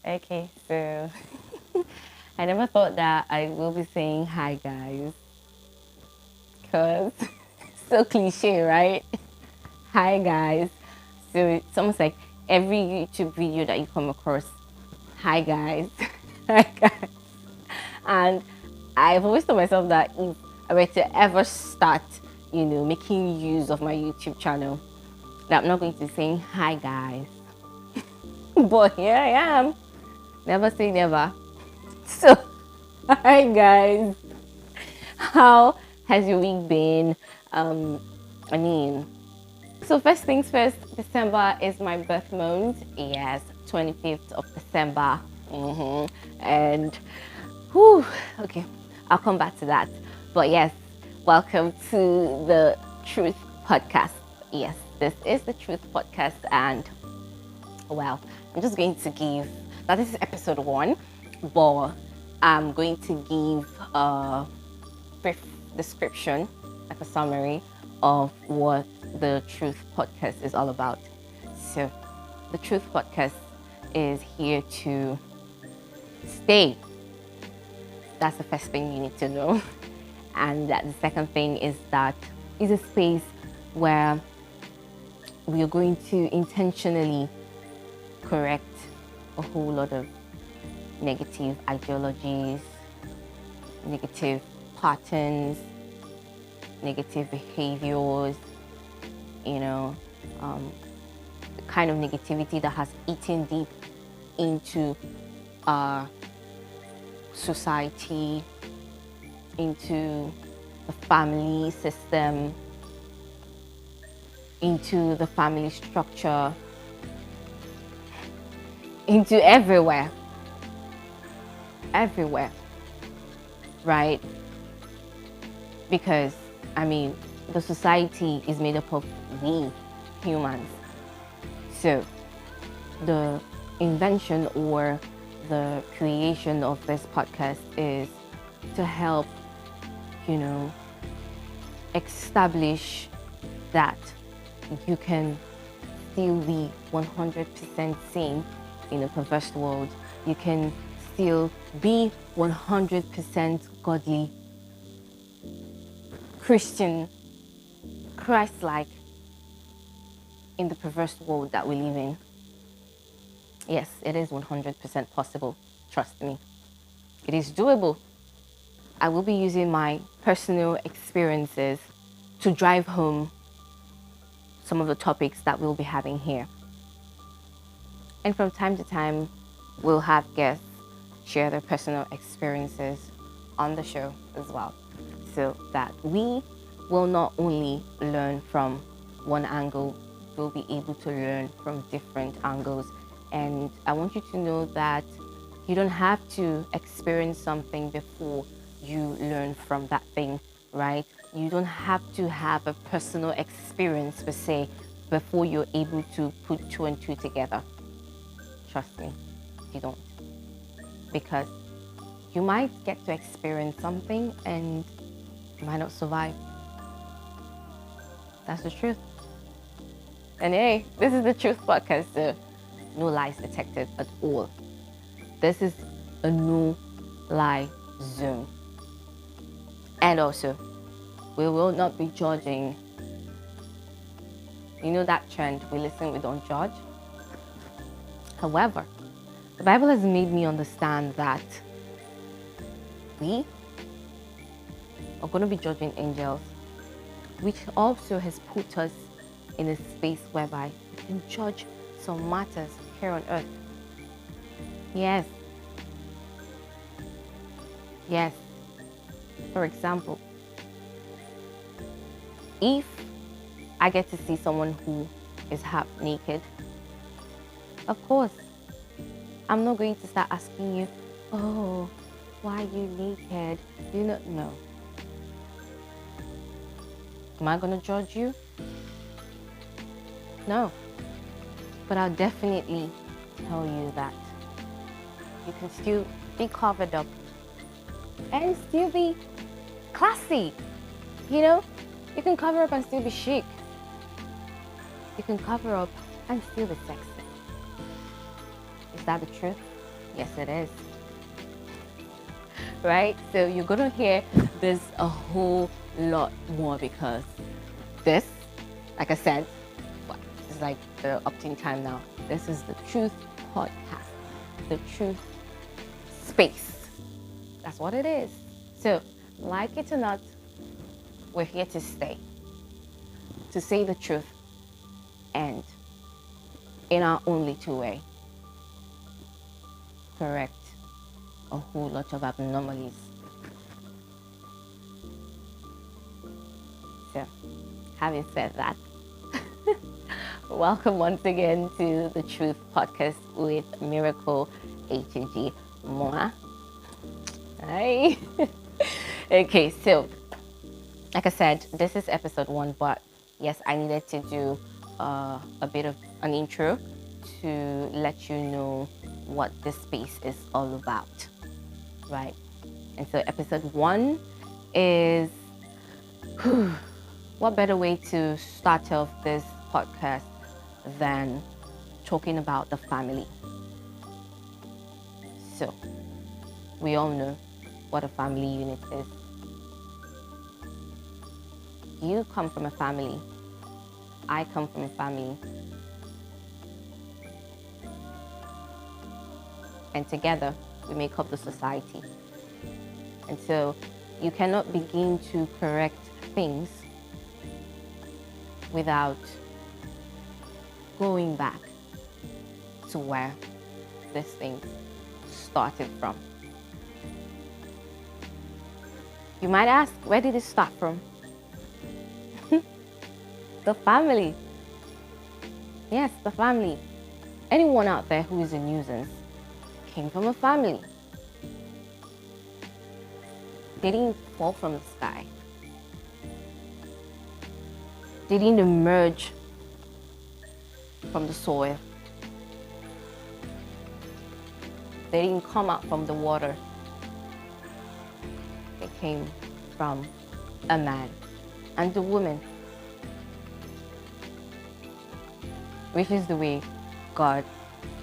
Okay, so I never thought that I will be saying hi, guys, because so cliche, right? Hi, guys. So it's almost like every YouTube video that you come across, hi, guys, hi, guys. And I've always told myself that if I were to ever start, making use of my YouTube channel, that I'm not going to be saying hi, guys. But here I am. Never say never. So, hi, guys. How has your week been? Um, I mean, so first things first, December is my birth month. Yes, 25th of December. And, whew, okay, I'll come back to that. But yes, welcome to the Truth Podcast. Yes, this is the Truth Podcast. And, well, I'm just going to give, now this is episode 1, but I'm going to give brief description, like a summary of what the Truth Podcast is all about. So, the Truth Podcast is here to stay. That's the first thing you need to know. And that the second thing is that it's a space where we are going to intentionally correct a whole lot of negative ideologies, negative patterns, negative behaviors, the kind of negativity that has eaten deep into our society, into the family system, into the family structure, into everywhere, right? Because, the society is made up of we humans. So, the invention or the creation of this podcast is to help, establish that you can still be 100% sane in a perverse world. You can still be 100% godly, Christian, Christ-like in the perverse world that we live in. Yes, it is 100% possible. Trust me. It is doable. I will be using my personal experiences to drive home some of the topics that we'll be having here. And from time to time, we'll have guests share their personal experiences on the show as well, so that we will not only learn from one angle, we'll be able to learn from different angles. And I want you to know that you don't have to experience something before you learn from that thing, right? You don't have to have a personal experience per se before you're able to put 2 and 2 together. Trust me, you don't. Because you might get to experience something and you might not survive. That's the truth. And hey, this is the Truth Podcast, so no lies detected at all. This is a no lie zone. And also, we will not be judging. You know that trend, we listen, we don't judge. However, the Bible has made me understand that we are going to be judging angels, which also has put us in a space whereby we can judge some matters here on earth. Yes. For example, if I get to see someone who is half naked, of course, I'm not going to start asking you, oh, why are you naked? You know. Am I going to judge you? No. But I'll definitely tell you that you can still be covered up and still be classy. You can cover up and still be chic. You can cover up and still be sexy. Is that the truth? Yes, it is. Right? So you're going to hear this a whole lot more because this, like I said, what, this is like the opting time now. This is the Truth Podcast, the Truth Space. That's what it is. So, like it or not, we're here to stay, to say the truth, and in our only two way, correct a whole lot of abnormalities. So, having said that, welcome once again to the Truth Podcast with Miracle HG Moa. Hi. Okay, so like I said, this is episode 1, but yes, I needed to do a bit of an intro to let you know what this space is all about, right? And so episode 1 is, what better way to start off this podcast than talking about the family? So we all know what a family unit is. You come from a family. I come from a family. And together, we make up the society. And so, you cannot begin to correct things without going back to where these things started from. You might ask, where did it start from? The family. Yes, the family. Anyone out there who is a nuisance came from a family. They didn't fall from the sky. They didn't emerge from the soil. They didn't come out from the water. They came from a man and a woman, which is the way God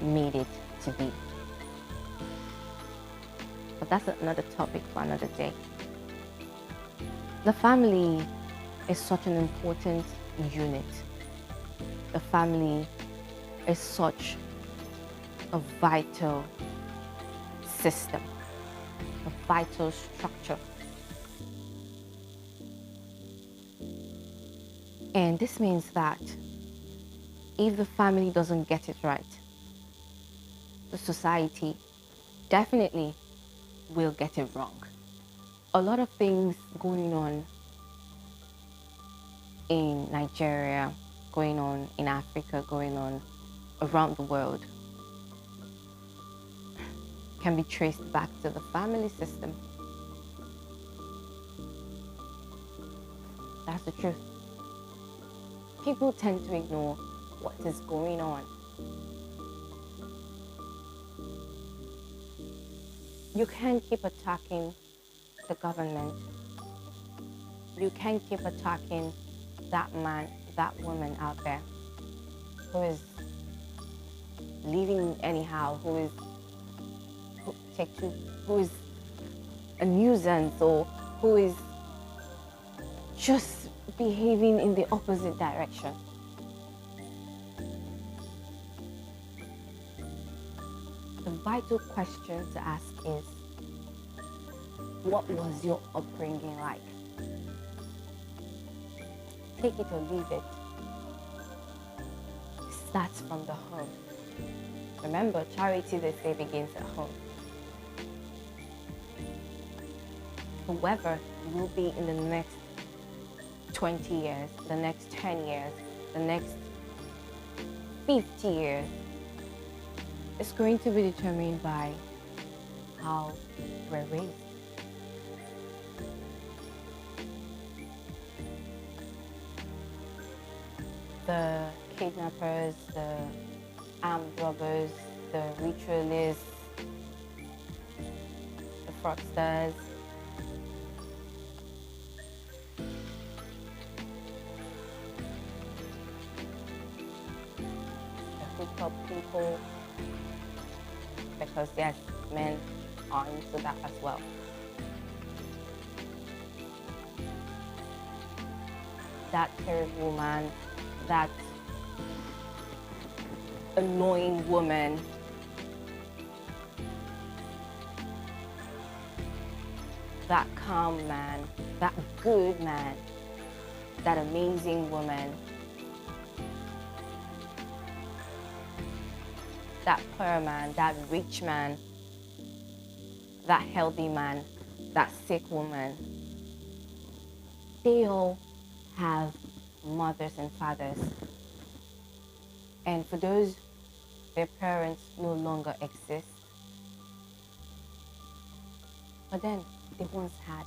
made it to be. But that's another topic for another day. The family is such an important unit. The family is such a vital system, a vital structure. And this means that if the family doesn't get it right, the society definitely will get it wrong. A lot of things going on in Nigeria, going on in Africa, going on around the world can be traced back to the family system. That's the truth. People tend to ignore what is going on. You can't keep attacking the government. You can't keep attacking that man, that woman out there who is living anyhow, who is a nuisance, or who is just behaving in the opposite direction. The vital question to ask is, what was your upbringing like? Take it or leave it. It starts from the home. Remember, charity, they say, begins at home. Whoever will be in the next 20 years, the next 10 years, the next 50 years, it's going to be determined by how we're raised. The kidnappers, the armed robbers, the ritualists, the fraudsters, the hookup people, because yes, men are into that as well. That terrible man, that annoying woman, that calm man, that good man, that amazing woman, that poor man, that rich man, that healthy man, that sick woman. They all have mothers and fathers. And for those, their parents no longer exist. But then they once had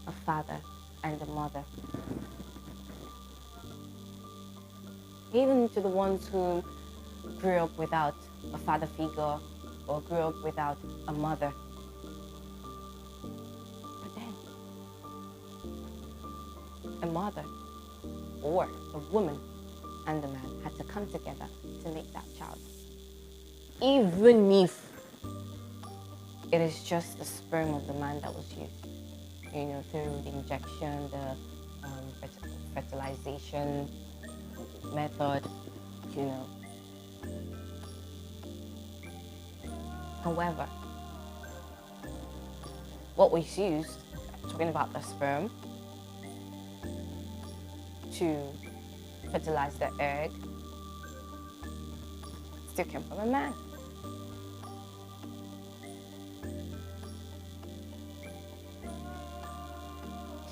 a father and a mother. Even to the ones who grew up without a father figure or grew up without a mother. But then a mother or a woman and a man had to come together to make that child. Even if it is just the sperm of the man that was used, through the injection, the fertilization method, However, what was used, talking about the sperm, to fertilize the egg, still came from a man.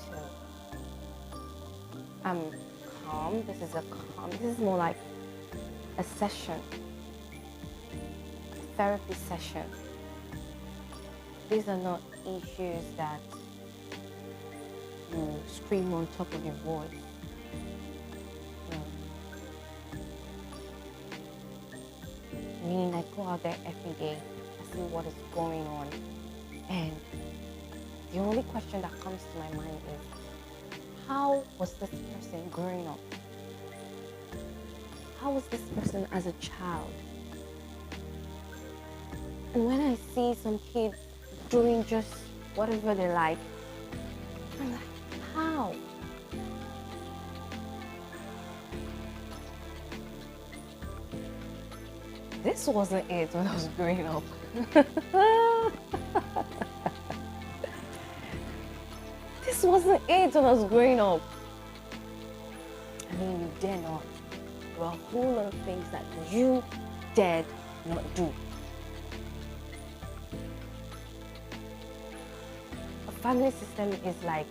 So, I'm calm. This is more like a session, a therapy session. These are not issues that you scream on top of your voice. No. Meaning I go out there every day, I see what is going on, and the only question that comes to my mind is, how was this person growing up? How was this person as a child? And when I see some kids doing just whatever they like, I'm like, how? This wasn't it when I was growing up. This wasn't it when I was growing up. I mean, you dare not. There are a whole lot of things that you dared not do. A family system is like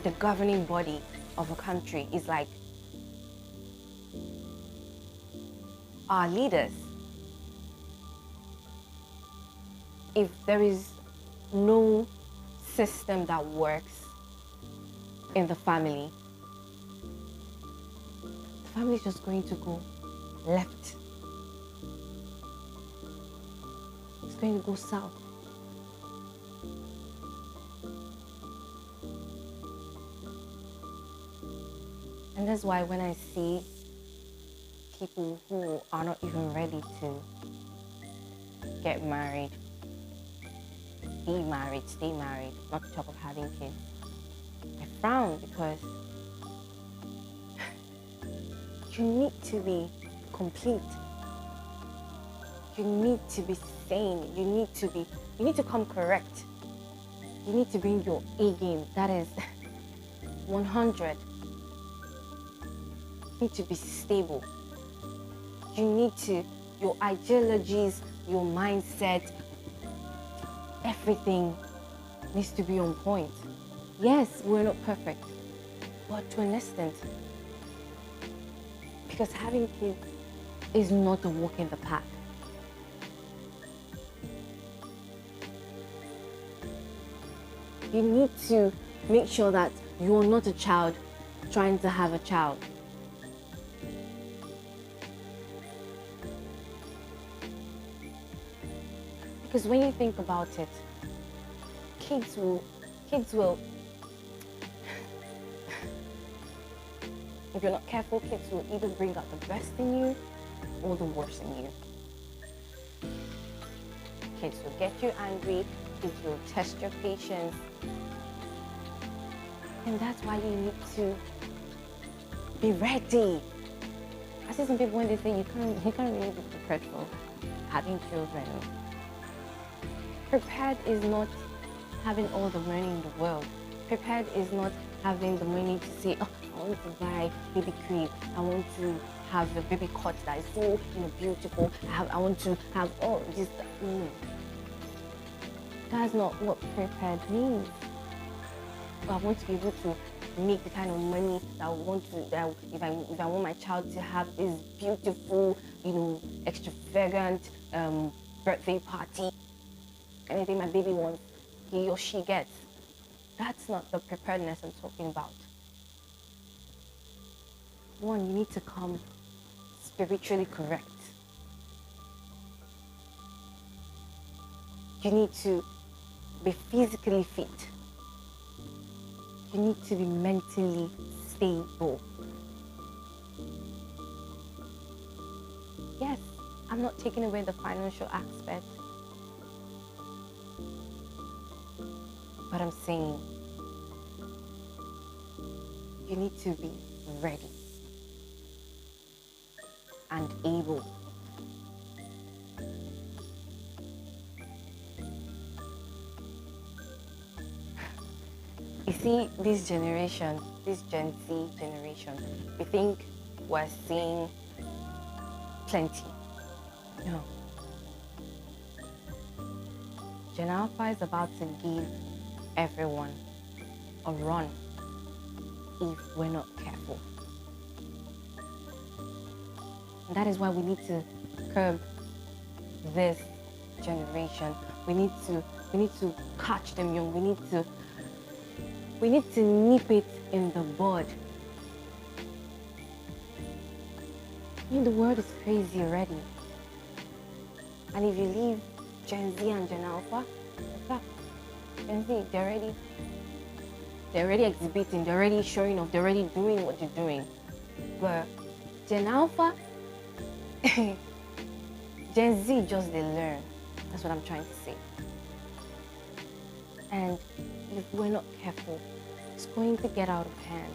the governing body of a country, is like our leaders. If there is no system that works in the family is just going to go left. It's going to go south. And that's why when I see people who are not even ready to get married, be married, stay married, not to talk of having kids, I frown, because you need to be complete. You need to be sane. You need to come correct. You need to bring your A game. That is 100. You need to be stable. Your ideologies, your mindset, everything needs to be on point. Yes, we're not perfect, but to an extent. Because having kids is not a walk in the park. You need to make sure that you're not a child trying to have a child. Because when you think about it, kids will, if you're not careful, kids will either bring out the best in you all the worse in you. Kids will get you angry, kids will test your patience. And that's why you need to be ready. I see some people when they say you can't really be prepared for having children. Prepared is not having all the money in the world. Prepared is not having the money to say, oh, I want to buy baby cream. I want to have a baby cut that is so beautiful. I want to have all this. That's not what prepared means. I want to be able to make the kind of money that I want to. That if I want my child to have this beautiful, extravagant birthday party, anything my baby wants, he or she gets. That's not the preparedness I'm talking about. One, you need to come spiritually correct. You need to be physically fit. You need to be mentally stable. Yes, I'm not taking away the financial aspect, but I'm saying you need to be ready and able. You see, this generation, this Gen Z generation, we think we're seeing plenty. No. Gen Alpha is about to give everyone a run if we're not careful. And that is why we need to curb this generation. We need to catch them young. We need to nip it in the bud. The world is crazy already. And if you leave Gen Z and Gen Alpha, in fact, Gen Z, they're already exhibiting, they're already showing off, they're already doing what they're doing. But Gen Alpha, Gen Z just they learn. That's what I'm trying to say. And if we're not careful, it's going to get out of hand.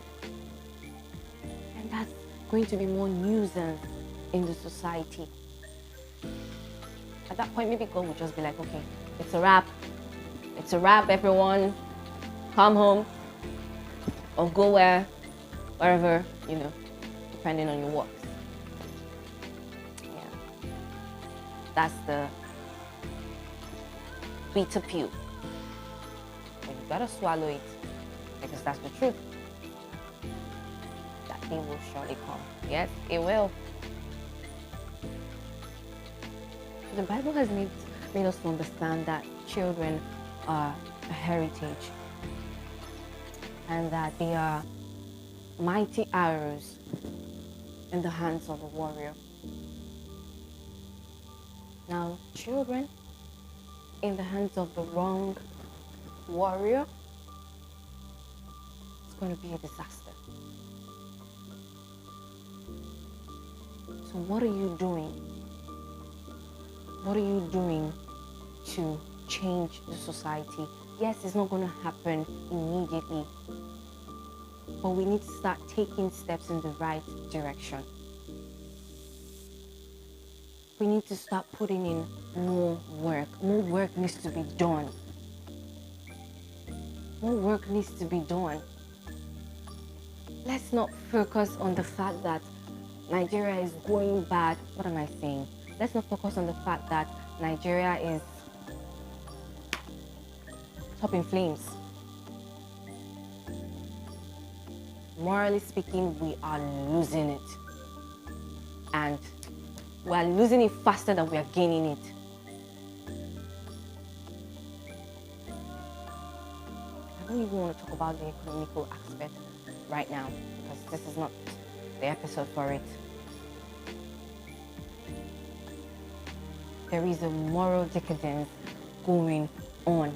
And that's going to be more nuisance in the society. At that point, maybe God will just be like, okay, it's a wrap. It's a wrap, everyone. Come home or go wherever, depending on your works. Yeah. That's the bitter pill. But you gotta swallow it because that's the truth. That thing will surely come. Yes, it will. The Bible has made us to understand that children are a heritage and that they are mighty arrows in the hands of a warrior. Now, children in the hands of the wrong warrior, it's going to be a disaster. So what are you doing? What are you doing to change the society? Yes, it's not going to happen immediately, but we need to start taking steps in the right direction. We need to start putting in more work. More work needs to be done. More work needs to be done. Let's not focus on the fact that Nigeria is going bad. What am I saying? Let's not focus on the fact that Nigeria is up in flames. Morally speaking, we are losing it. And we are losing it faster than we are gaining it. I don't even want to talk about the economical aspect right now because this is not the episode for it. There is a moral decadence going on.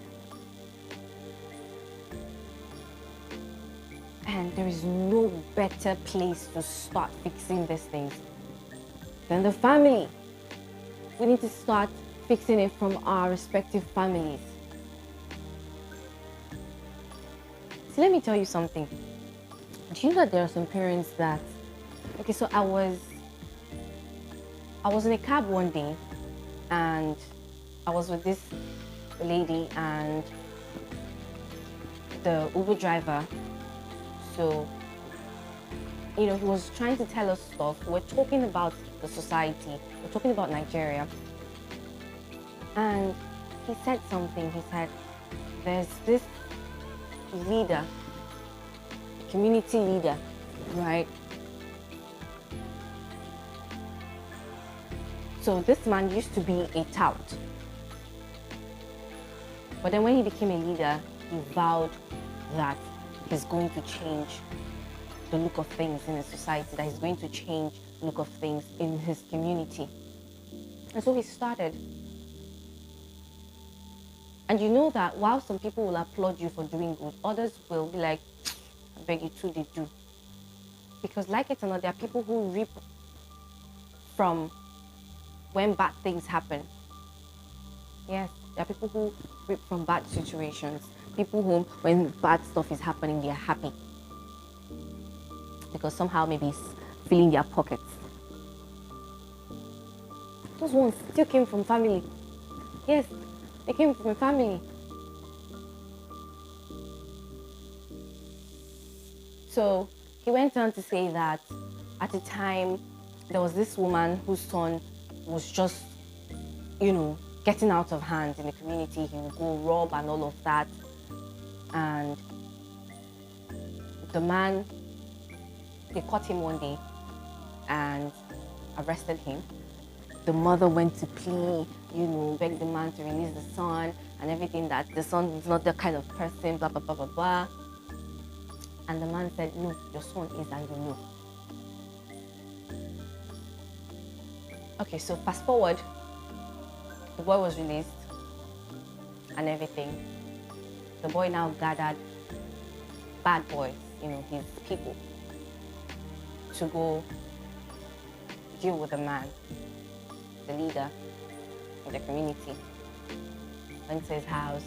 And there is no better place to start fixing these things Then the family. We need to start fixing it from our respective families. So let me tell you something. Do you know that there are some parents that, okay, so I was in a cab one day, and I was with this lady and the Uber driver. So, he was trying to tell us stuff. We're talking about the society. We're talking about Nigeria. And he said something. He said, there's this leader, community leader, right? So this man used to be a tout. But then when he became a leader, he vowed that he's going to change the look of things in his society, that he's going to change the look of things in his community. And so he started. And you know that while some people will applaud you for doing good, others will be like, I beg you too, they do. Because like it or not, there are people who reap from when bad things happen. Yes, there are people who reap from bad situations. People who, when bad stuff is happening, they are happy. Because somehow maybe it's filling their pockets. Those ones still came from family. Yes, they came from a family. So he went on to say that at the time, there was this woman whose son was just, getting out of hand in the community. He would go rob and all of that. And the man, they caught him one day and arrested him. The mother went to plea, begged the man to release the son and everything, that the son is not the kind of person, blah, blah, blah, blah, blah. And the man said, no, your son is, and you know. Okay, so fast forward, the boy was released and everything. The boy now gathered bad boys, his people, to go deal with the man, the leader in the community. Went to his house,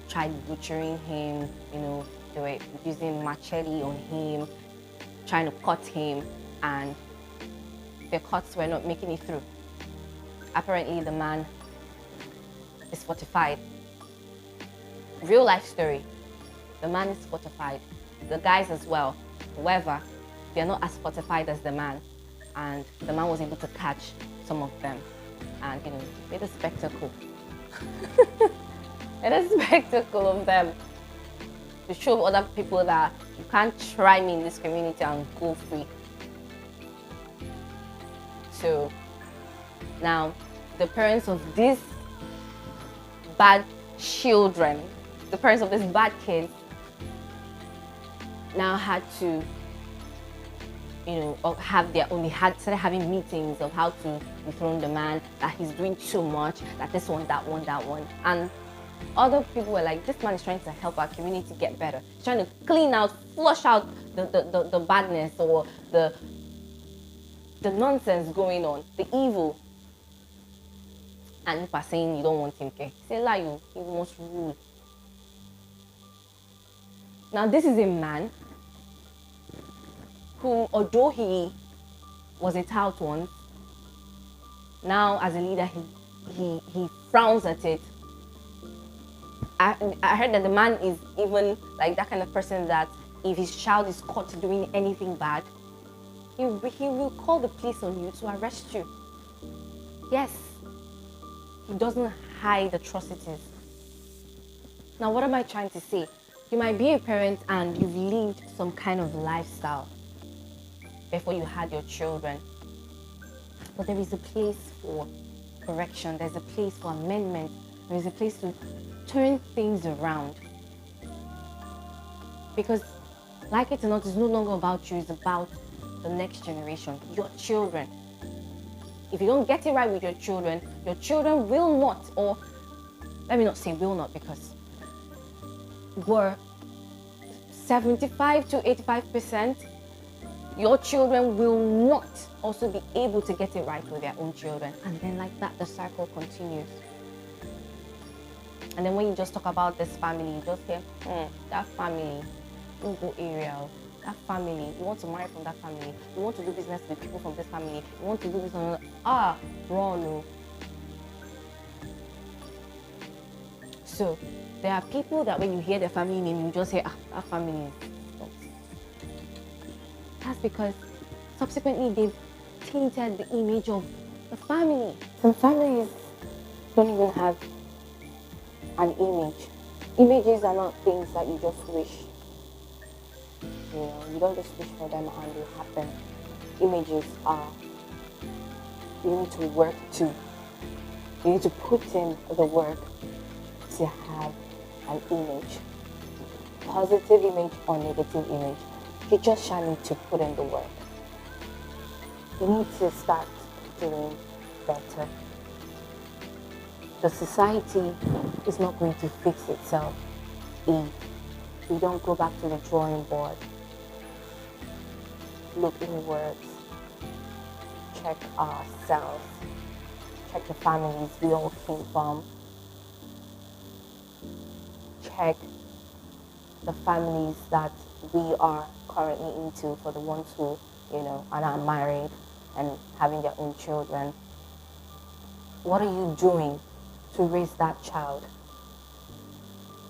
tried butchering him, they were using machete on him, trying to cut him, and the cuts were not making it through. Apparently the man is fortified. Real life story. The man is fortified. The guys as well, whoever, they're not as fortified as the man. And the man was able to catch some of them and, made a spectacle. Made a spectacle of them to show other people that you can't try me in this community and go free. So now the parents of these bad children, the parents of these bad kids, now had to, started having meetings of how to dethrone the man, that he's doing too much, that this one, that one, that one. And other people were like, this man is trying to help our community get better. He's trying to clean out, flush out the badness or the nonsense going on, the evil. And people are saying you don't want him, okay? Say lie, he wants rule. Now this is a man who, although he was a tout once, now as a leader he frowns at it. I heard that the man is even like that kind of person that if his child is caught doing anything bad, he will call the police on you to arrest you. Yes, he doesn't hide atrocities. Now, what am I trying to say? You might be a parent and you've lived some kind of lifestyle before you had your children. But there is a place for correction. There's a place for amendment. There is a place to turn things around. Because, like it or not, it's no longer about you. It's about the next generation, your children. If you don't get it right with your children will not, or let me not say will not, because we're 75 to 85%, your children will not also be able to get it right with their own children. And then like that, the cycle continues. And then when you just talk about this family, you just hear, that family, don't go area. That family, you want to marry from that family. You want to do business with people from this family. You want to do this on wrong. No. So there are people that when you hear their family name, you just say, that family is not. That's because subsequently they've tainted the image of the family. Some families don't even have an image. Images are not things that you just wish. You don't just wish for them and they happen. Images are, you need to work to. You need to put in the work to have an image. Positive image or negative image. You just shall need to put in the work. You need to start doing better. The society is not going to fix itself if we don't go back to the drawing board. Look inwards. Check ourselves. Check the families we all came from. Check the families that we are currently into for the ones who, are not married and having their own children. What are you doing to raise that child?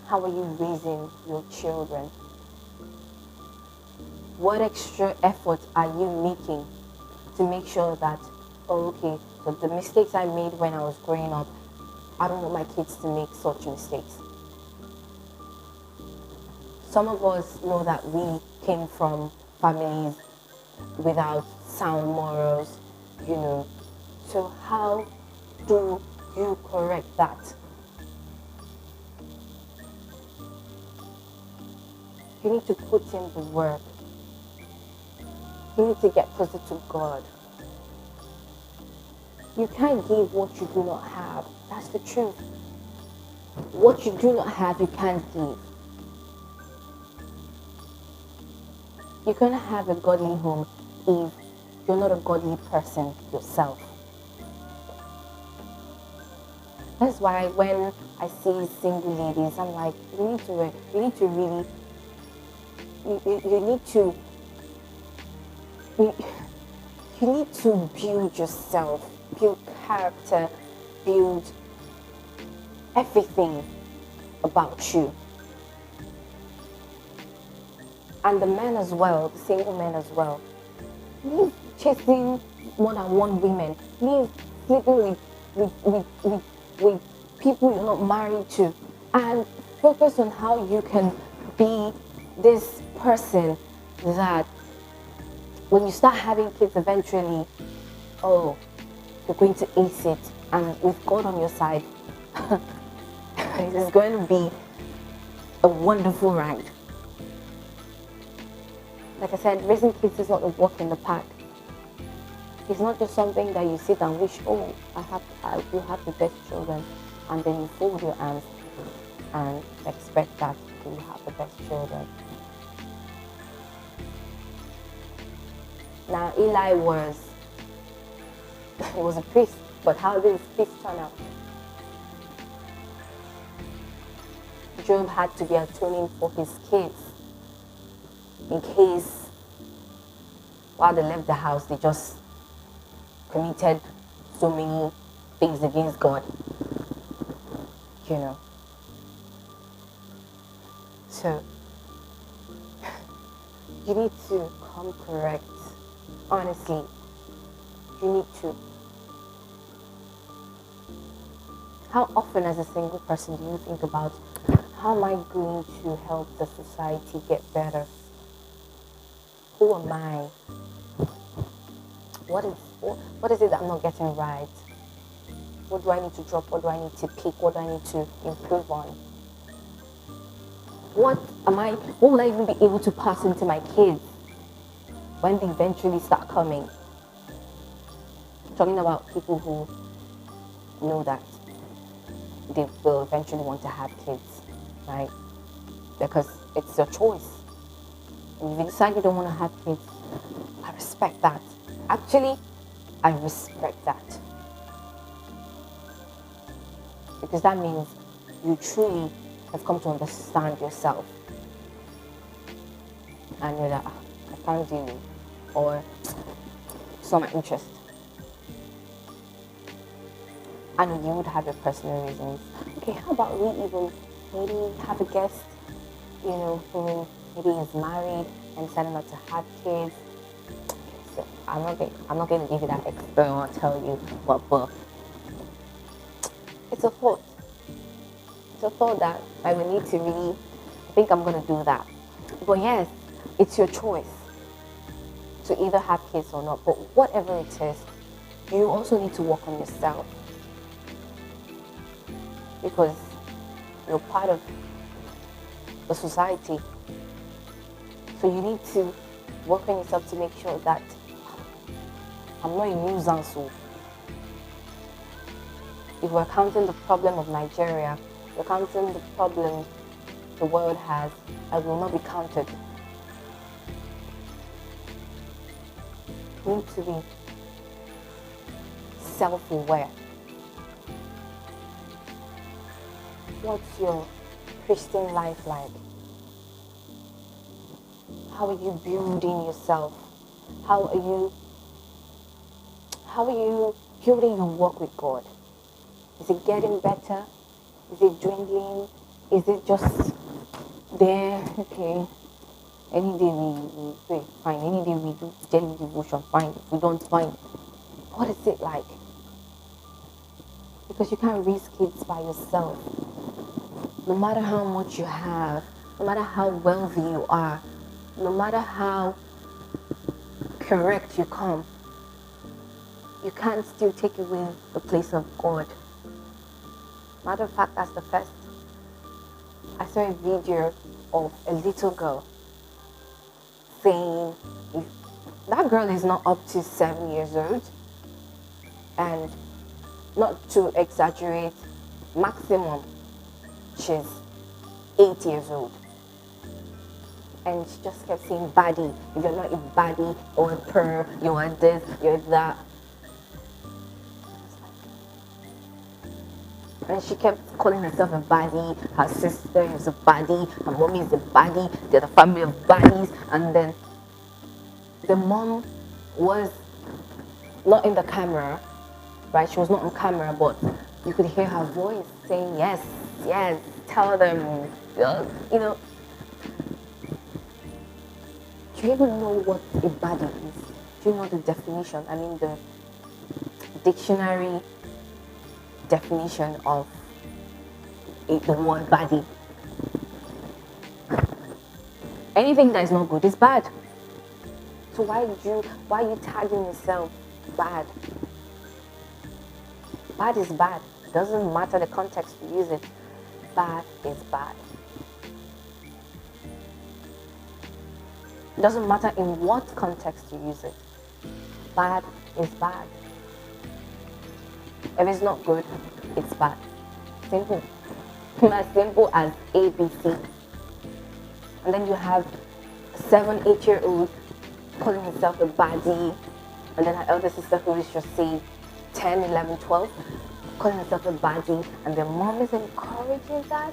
How are you raising your children? What extra effort are you making to make sure that, so the mistakes I made when I was growing up, I don't want my kids to make such mistakes. Some of us know that we came from families without sound morals, So how do you correct that? You need to put in the work. You need to get closer to God. You can't give what you do not have. That's the truth. What you do not have, you can't give. You're going to have a godly home if you're not a godly person yourself. That's why when I see single ladies, I'm like, you need to build yourself, build character, build everything about you. And the men as well, the single men as well. Leave chasing more than one woman. Leave sleeping with people you're not married to. And focus on how you can be this person that when you start having kids eventually, you're going to ace it. And with God on your side, it is going to be a wonderful ride. Like I said, raising kids is not a walk in the park. It's not just something that you sit and wish, you have the best children, and then you fold your arms and expect that you have the best children. Now, Eli was a priest, but how did his priest turn out? Job had to be atoning for his kids in case while they left the house, they just committed so many things against God. So, you need to come correct. Honestly, you need to. How often as a single person do you think about, how am I going to help the society get better? Who am I? What is it that I'm not getting right? What do I need to drop? What do I need to pick? What do I need to improve on? What will I even be able to pass into my kids when they eventually start coming? I'm talking about people who know that they will eventually want to have kids, right? Because it's your choice. And if you decide you don't want to have kids, respect that. Actually, I respect that. Because that means you truly have come to understand yourself. And you're like, I can't deal with, or it's not my interest. And you would have your personal reasons. Okay, how about we even maybe have a guest, who maybe is married and decided not to have kids. So I'm not going to give you that expert or tell you what, but it's a thought. It's a thought that I will need to really think I'm going to do that. But yes, it's your choice to either have kids or not. But whatever it is, you also need to work on yourself, because you're part of the society. So you need to work on yourself to make sure that I'm not a nuisance. If we're counting the problem of Nigeria, we're counting the problem the world has, I will not be counted. You need to be self-aware. What's your Christian life like? How are you building yourself? How are you building your walk with God? Is it getting better? Is it dwindling? Is it just there? Okay. Any day we pray, fine. Any day we do daily devotion, fine. If we don't, fine. What is it like? Because you can't raise kids by yourself. No matter how much you have, no matter how wealthy you are, no matter how correct you come, you can't still take away the place of God. Matter of fact, that's the first. I saw a video of a little girl saying, if that girl is not up to 7 years old, and not to exaggerate, maximum she's 8 years old. And she just kept saying baddie. If you're not a baddie or a purr, you are this, you're that. And she kept calling herself a baddie. Her sister is a baddie. Her mommy is a baddie. They're the family of baddies. And then the mom was not in the camera, right? She was not on camera, but you could hear her voice saying, yes, yes, tell them, you know. Do you even know what a baddie is? Do you know the definition? I mean, the dictionary definition of the word baddie. Anything that is not good is bad. So why are you tagging yourself bad? Bad is bad. It doesn't matter the context you use it. Bad is bad. It doesn't matter in what context you use it. Bad is bad. If it's not good, it's bad. Simple. As simple as ABC. And then you have a 7, 8-year-old calling herself a baddie, and then her elder sister who is just say 10, 11, 12, calling herself a baddie, and their mom is encouraging that.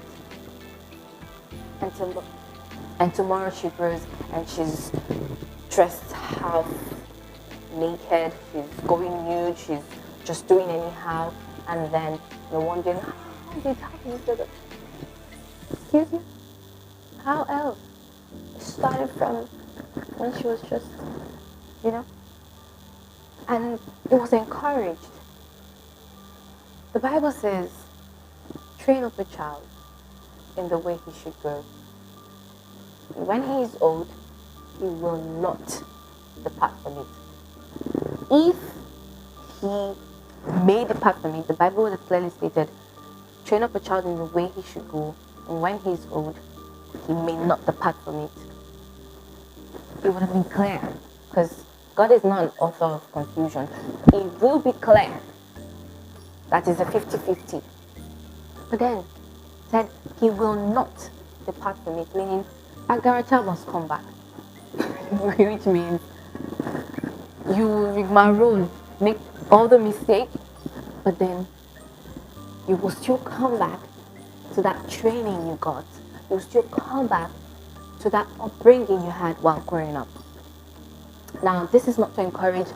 And tomorrow she grows and she's dressed half naked, she's going nude, she's just doing anyhow, and then you're wondering, how did that? Excuse me? How else? It started from when she was just, and it was encouraged. The Bible says, train up a child in the way he should go. When he is old, he will not depart from it. If he may depart from it, the Bible would have clearly stated, train up a child in the way he should go, and when he is old, he may not depart from it. It would have been clear, because God is not an author of confusion. It will be clear that is a 50-50. But then, said he will not depart from it, meaning Agarata must come back. Which means You will rigmarole, make all the mistake, but then you will still come back to that training you got. You'll still come back to that upbringing you had while growing up. Now, this is not to encourage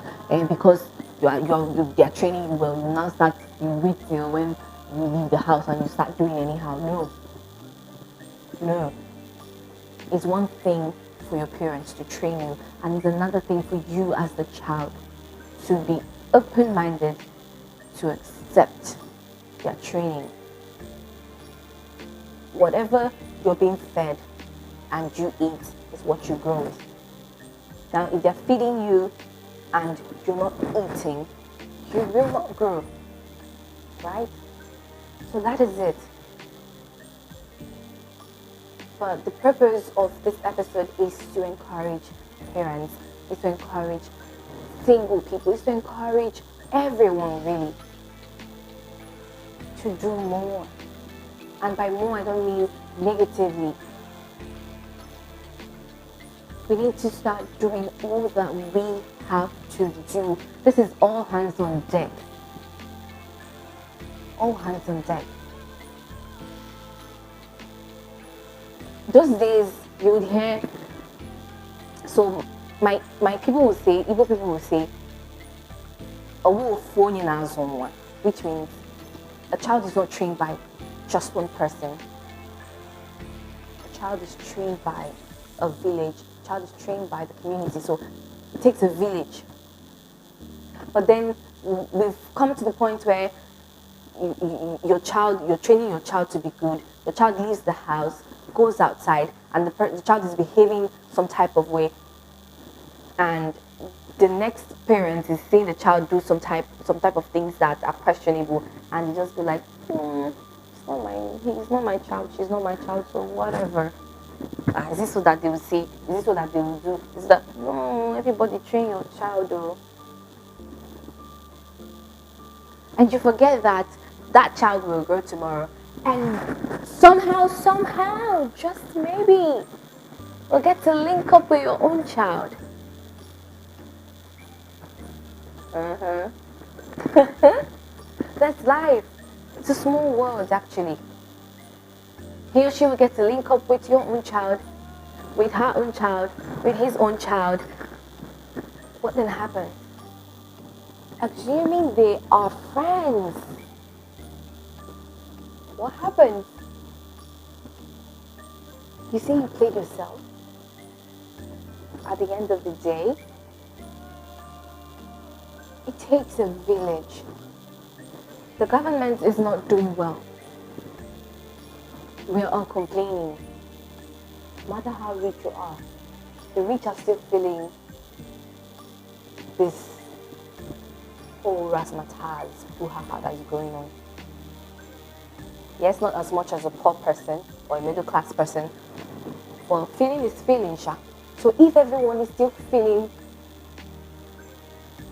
because they are training you well. You now start, you wait till when you leave the house and you start doing anyhow. No, no. It's one thing for your parents to train you, and it's another thing for you as the child to be open-minded to accept their training. Whatever you're being fed and you eat is what you grow with. Now, if they're feeding you and you're not eating, you will not grow, right? So that is it. But the purpose of this episode is to encourage parents, is to encourage single people, is to encourage everyone really to do more. And by more, I don't mean negatively. We need to start doing all that we have to do. This is all hands on deck. All hands on deck. Those days you would hear, so my people will say, Igbo people will say, which means a child is not trained by just one person. A child is trained by a village. A child is trained by the community. So it takes a village. But then we've come to the point where you're training your child to be good. Your child leaves the house, goes outside, and the child is behaving some type of way. And the next parent is seeing the child do some type of things that are questionable, and you just be like, he's not my child, she's not my child, so whatever. Is this so that they will say? Is this so that they will do? Is that no? Everybody train your child, though. And you forget that that child will grow tomorrow, and somehow, just maybe, you'll get to link up with your own child. That's life. It's a small world, actually. He or she will get to link up with your own child, with her own child, with his own child. What then happens? Assuming they are friends, what happens? You see, you played yourself. At the end of the day, it takes a village. The government is not doing well. We're all complaining. No matter how rich you are, the rich are still feeling this whole razzmatazz brouhaha that is going on. Yes, not as much as a poor person or a middle class person, but feeling is feeling, sha. So if everyone is still feeling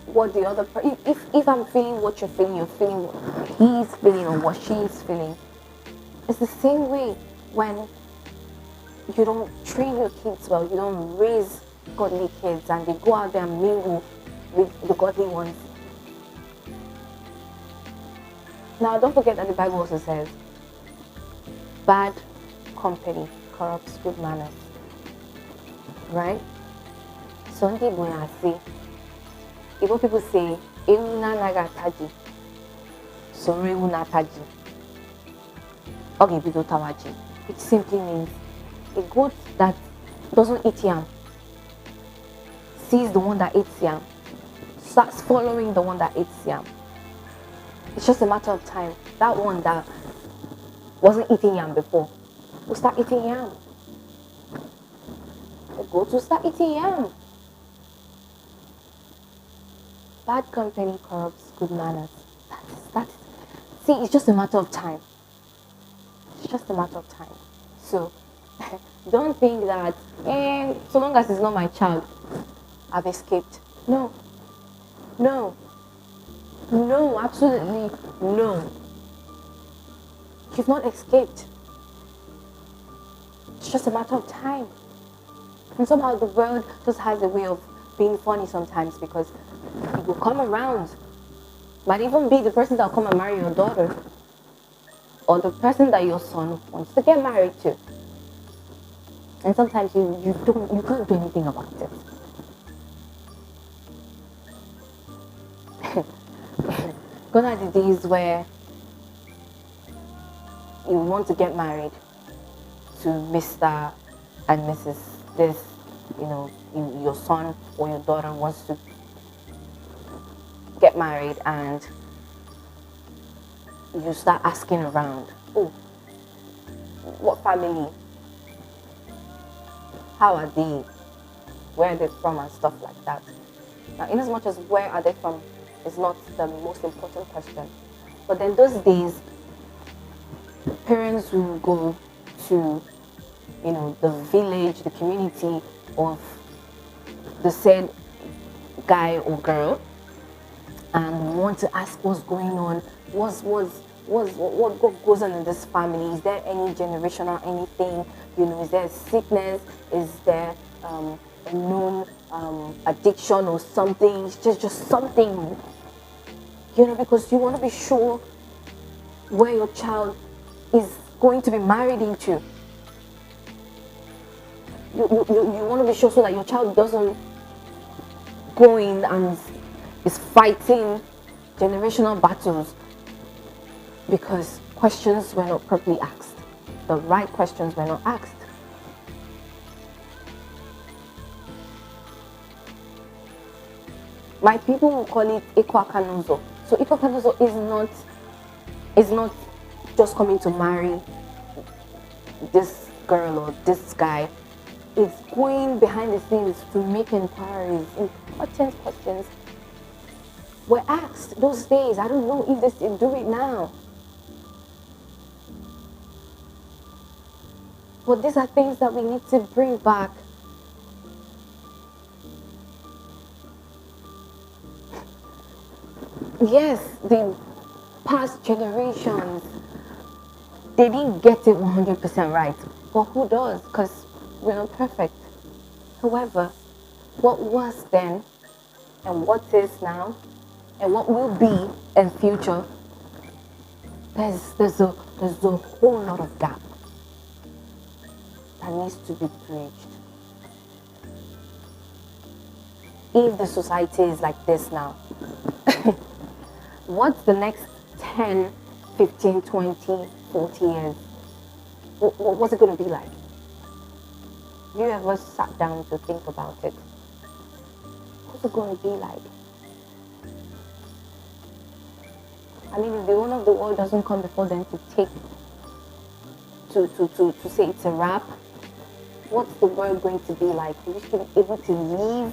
what the other person, if I'm feeling what you're feeling what he's feeling or what she's feeling. It's the same way when you don't train your kids well, you don't raise godly kids, and they go out there and mingle with the godly ones. Now, don't forget that the Bible also says, bad company corrupts good manners. Right? Some people say, Igbo people say, Ewu na nagataji, soro ewu na taji, ogebido tawaji, which simply means a goat that doesn't eat yam sees the one that eats yam, starts following the one that eats yam. It's just a matter of time. That one that wasn't eating yam before will start eating yam. The goat will start eating yam. Bad company corrupts good manners. That's see, it's just a matter of time. It's just a matter of time. So don't think that so long as it's not my child, I've escaped. No, absolutely no. You've not escaped. It's just a matter of time. And somehow the world just has a way of being funny sometimes because it will come around. Might even be the person that will come and marry your daughter, or the person that your son wants to get married to. And sometimes you can't do anything about it. Gone are the days where you want to get married to Mr. and Mrs. This, your son or your daughter wants to get married, and you start asking around, oh, what family? How are they? Where are they from and stuff like that. Now, in as much as where are they from is not the most important question, but then those days, parents will go to, the village, the community of the said guy or girl, and want to ask what's going on, what goes on in this family. Is there any generational anything? Is there a sickness? Is there a known addiction or something? It's just something, because you want to be sure where your child is going to be married into. You want to be sure so that your child doesn't go in and is fighting generational battles because questions were not properly asked. The right questions were not asked. My people will call it Ikwakanuzo. So Ikwakanuzo is not just coming to marry this girl or this guy. It's going behind the scenes to make inquiries. Important questions were asked those days. I don't know if they still do it now. But these are things that we need to bring back. Yes, the past generations, they didn't get it 100% right. But who does? Because we're not perfect. However, what was then and what is now and what will be in future, there's a whole lot of gap that needs to be bridged. If the society is like this now, what's the next 10, 15, 20, 40 years? What's it going to be like? Have you ever sat down to think about it? What's it going to be like? I mean, if the owner of the world doesn't come before them to say it's a wrap, what's the world going to be like? Are we still able to leave?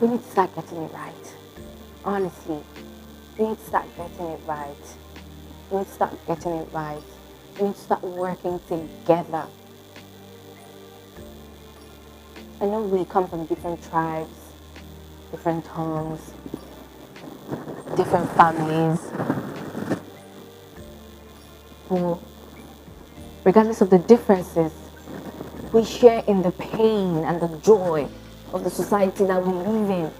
We need to start getting it right. Honestly, we need to start getting it right. We need to start getting it right. We need to start working together. I know we come from different tribes, different homes, different families. But regardless of the differences, we share in the pain and the joy of the society that we live in.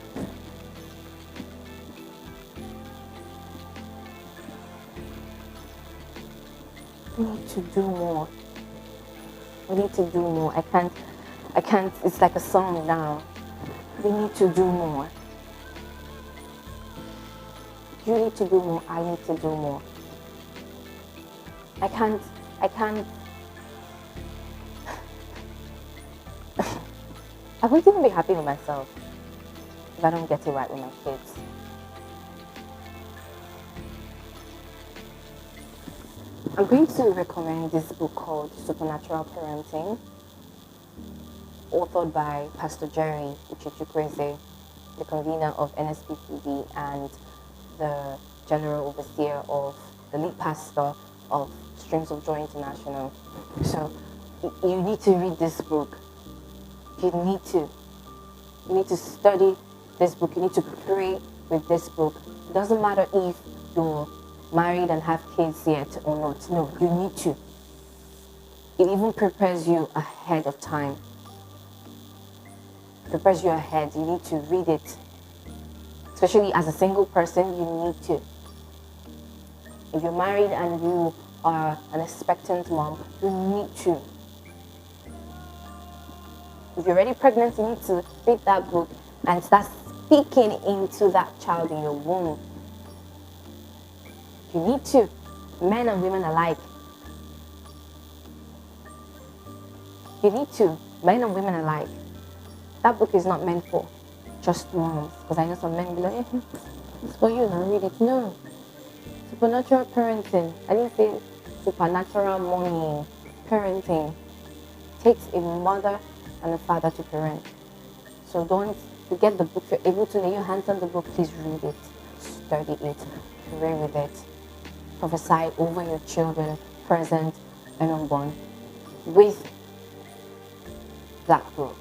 We need to do more. We need to do more. I can't, it's like a song now. We need to do more. You need to do more. I need to do more. I can't I won't even be happy with myself if I don't get it right with my kids. I'm going to recommend this book called Supernatural Parenting, authored by Pastor Jerry Uchichukweze, the convener of NSPPB and the general overseer of the lead pastor of Streams of Joy International. So you need to read this book. You need to study this book. You need to pray with this book. It doesn't matter if you're married and have kids yet or not. No, you need to. It even prepares you ahead of time. Prepares you ahead. You need to read it. Especially as a single person, you need to. If you're married and you are an expectant mom, you need to. If you're already pregnant, you need to read that book and start speaking into that child in your womb. You need to. Men and women alike. You need to. Men and women alike. That book is not meant for just moms. Because I know some men be like, it's for you now, read it. No. Supernatural parenting. I didn't say supernatural mommy parenting. Takes a mother and a father to parent. So don't forget the book. If you're able to lay your hands on the book, please read it, study it, pray with it, prophesy over your children, present and unborn, with that book.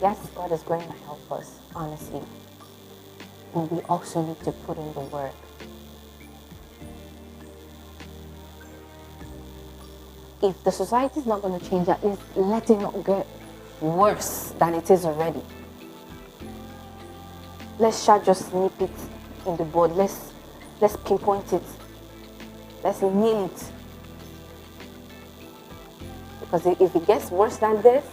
Yes, God is going to help us, honestly. And we also need to put in the work. If the society is not going to change, at least let it not get worse than it is already. Let's just nip it in the bud. Let's pinpoint it. Let's nail it. Because if it gets worse than this,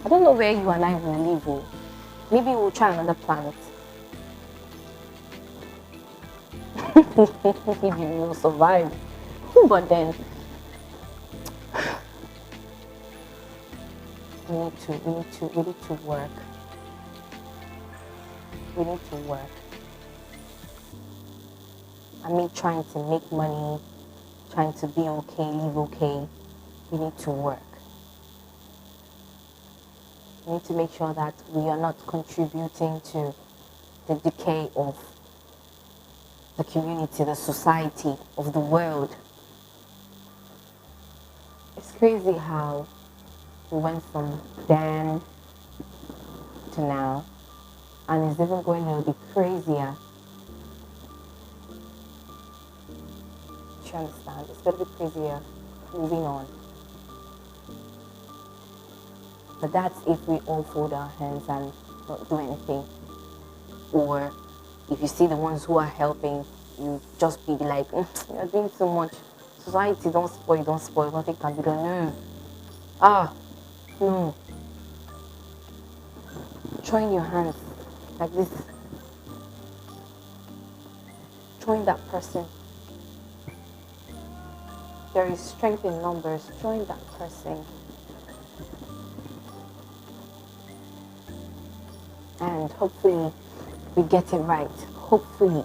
I don't know where you and I will live. Oh. Maybe we'll try another planet. If you will survive. But then we need to work. We need to work. I mean, trying to make money, trying to be okay, live okay. We need to work. We need to make sure that we are not contributing to the decay of the community, the society, of the world. It's crazy how we went from then to now, and it's even going to be crazier. Do you understand? It's going to be crazier moving on. But that's if we all fold our hands and not do anything. Or if you see the ones who are helping, you just be like, you're doing so much. Society, don't spoil, nothing can be done. No. No. Join your hands like this. Join that person. There is strength in numbers. Join that person. And hopefully we get it right. Hopefully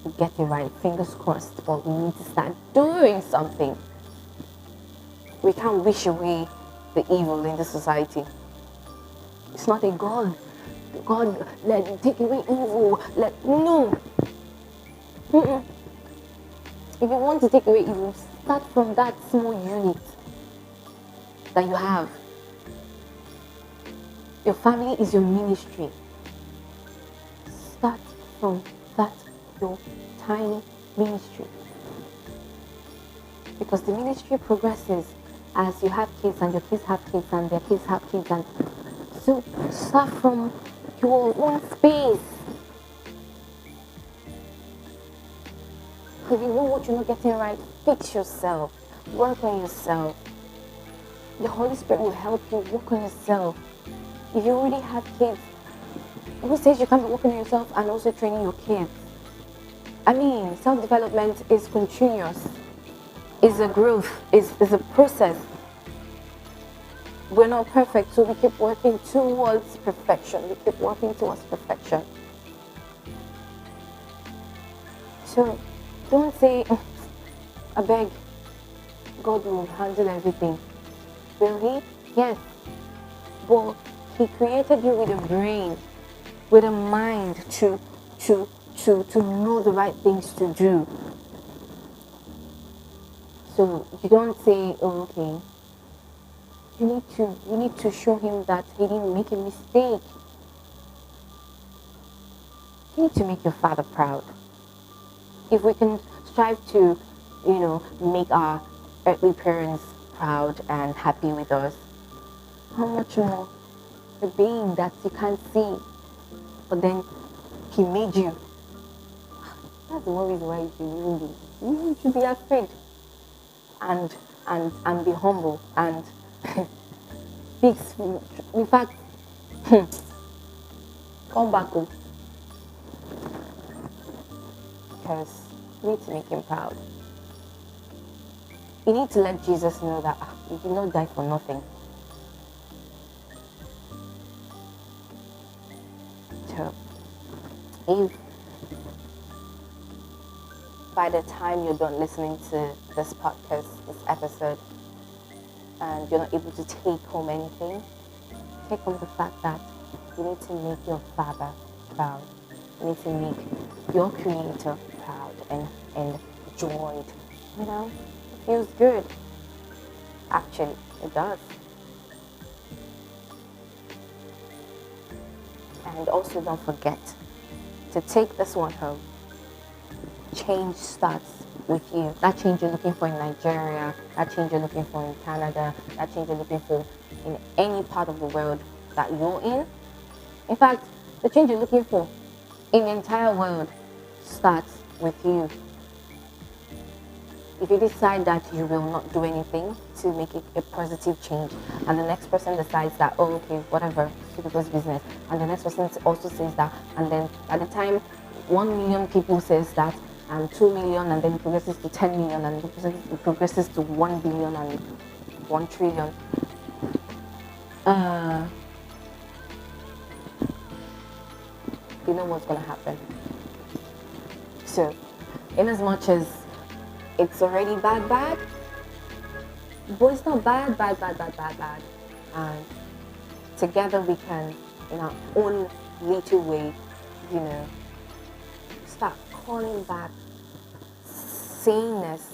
we get it right. Fingers crossed. But we need to start doing something. We can't wish away the evil in the society. It's not a God. God, take away evil. No. Mm-mm. If you want to take away evil, start from that small unit that you have. Your family is your ministry. Start from that, your tiny ministry. Because the ministry progresses as you have kids and your kids have kids and their kids have kids. And so start from your own space. If you know what you're not getting right, fix yourself. Work on yourself. The Holy Spirit will help you work on yourself. If you already have kids, who says you can't be working on yourself and also training your kids? I mean, self-development is continuous. It's a growth. It's a process. We're not perfect, so we keep working towards perfection. We keep working towards perfection. So don't say, I beg, God will handle everything. Will He? Yes. But He created you with a brain, with a mind to know the right things to do. So you don't say, oh, okay. You need to show Him that He didn't make a mistake. You need to make your Father proud. If we can strive to, make our earthly parents proud and happy with us. How much more a being that you can't see, but then he made you. That's the one reason why you should be afraid and and be humble and fix. In fact, come back home because you need to make him proud. You need to let Jesus know that you did not die for nothing. So, if by the time you're done listening to this podcast, this episode, and you're not able to take home anything, take home the fact that you need to make your Father proud. You need to make your Creator proud and joyed. It feels good. Actually, it does. And also don't forget to take this one home. Change starts with you. That change you're looking for in Nigeria, that change you're looking for in Canada, that change you're looking for in any part of the world that you're in. In fact, the change you're looking for in the entire world starts with you. If you decide that you will not do anything to make it a positive change, and the next person decides that, oh, okay, whatever, it's people's business, and the next person also says that, and then by the time 1 million people says that, and 2 million, and then it progresses to 10 million, and it progresses to 1 billion and 1 trillion, you know what's going to happen. So, in as much as it's already bad, but it's not bad. And together we can, in our own little way, start calling back saneness,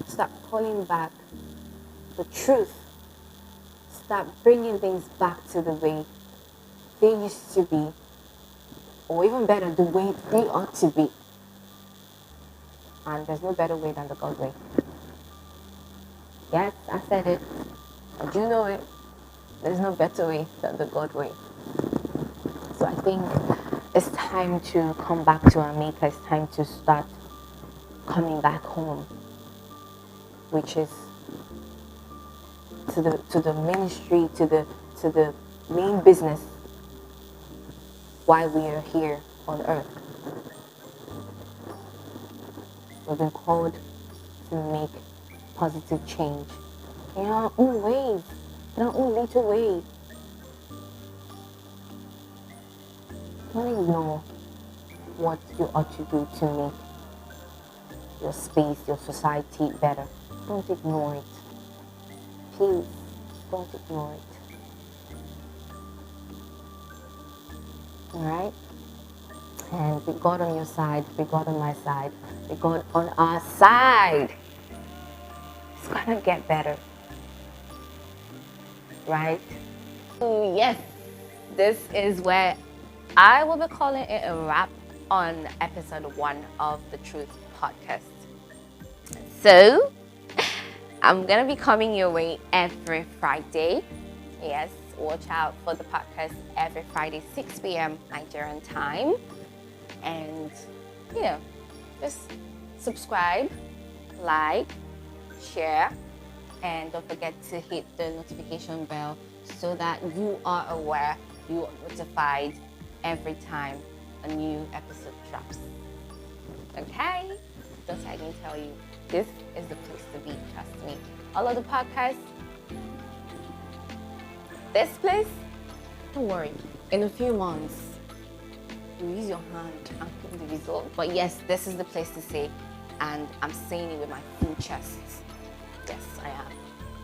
start calling back the truth, start bringing things back to the way they used to be, or even better, the way they ought to be. And there's no better way than the God way. Yes, I said it. But you know it. There's no better way than the God way. So I think it's time to come back to our Maker. It's time to start coming back home, which is to the ministry, to the main business why we are here on earth. We've been called to make positive change in our own ways, in our own little ways. Don't ignore what you ought to do to make your space, your society better. Don't ignore it. Please, don't ignore it. Alright? And with God on your side, with God on my side, with God on our side, it's gonna get better. Right? So yes, this is where I will be calling it a wrap on episode 1 of the Truth Podcast. So I'm gonna be coming your way every Friday. Yes, watch out for the podcast every Friday, 6 p.m. Nigerian time. And, just subscribe, like, share, and don't forget to hit the notification bell so that you are aware, you are notified every time a new episode drops. Okay? Just I didn't tell you, this is the place to be, trust me. All of the podcasts, this place, don't worry, in a few months, you use your hand and click the result. But yes, this is the place to say, and I'm saying it with my full chest. Yes, I am.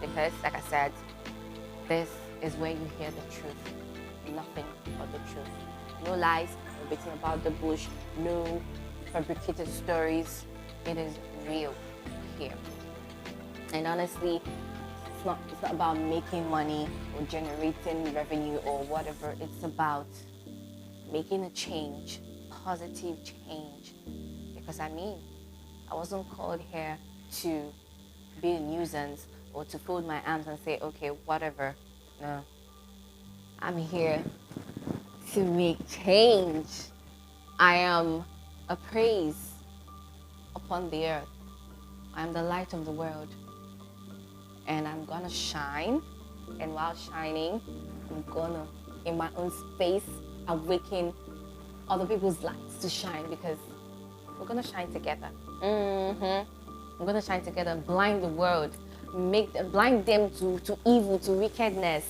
Because, like I said, this is where you hear the truth. Nothing but the truth. No lies, no beating about the bush, no fabricated stories. It is real here. And honestly, it's not about making money or generating revenue or whatever. It's about making a change, positive change. Because I wasn't called here to be a nuisance or to fold my arms and say, okay, whatever. No, I'm here to make change. I am a praise upon the earth. I am the light of the world. And I'm gonna shine. And while shining, I'm gonna, in my own space, awaken other people's lights to shine, because we're gonna shine together. We're gonna shine together, blind the world, blind them to evil, to wickedness,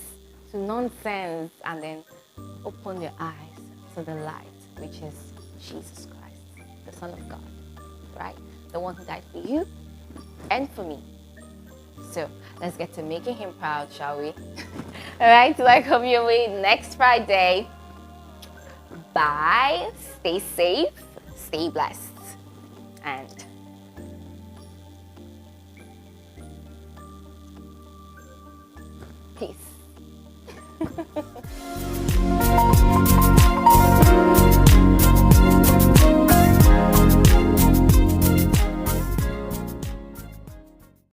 to nonsense, and then open their eyes to the light, which is Jesus Christ, the Son of God, right? The one who died for you and for me. So let's get to making him proud, shall we? All right, so I come your way next Friday. Bye. Stay safe, stay blessed, and peace.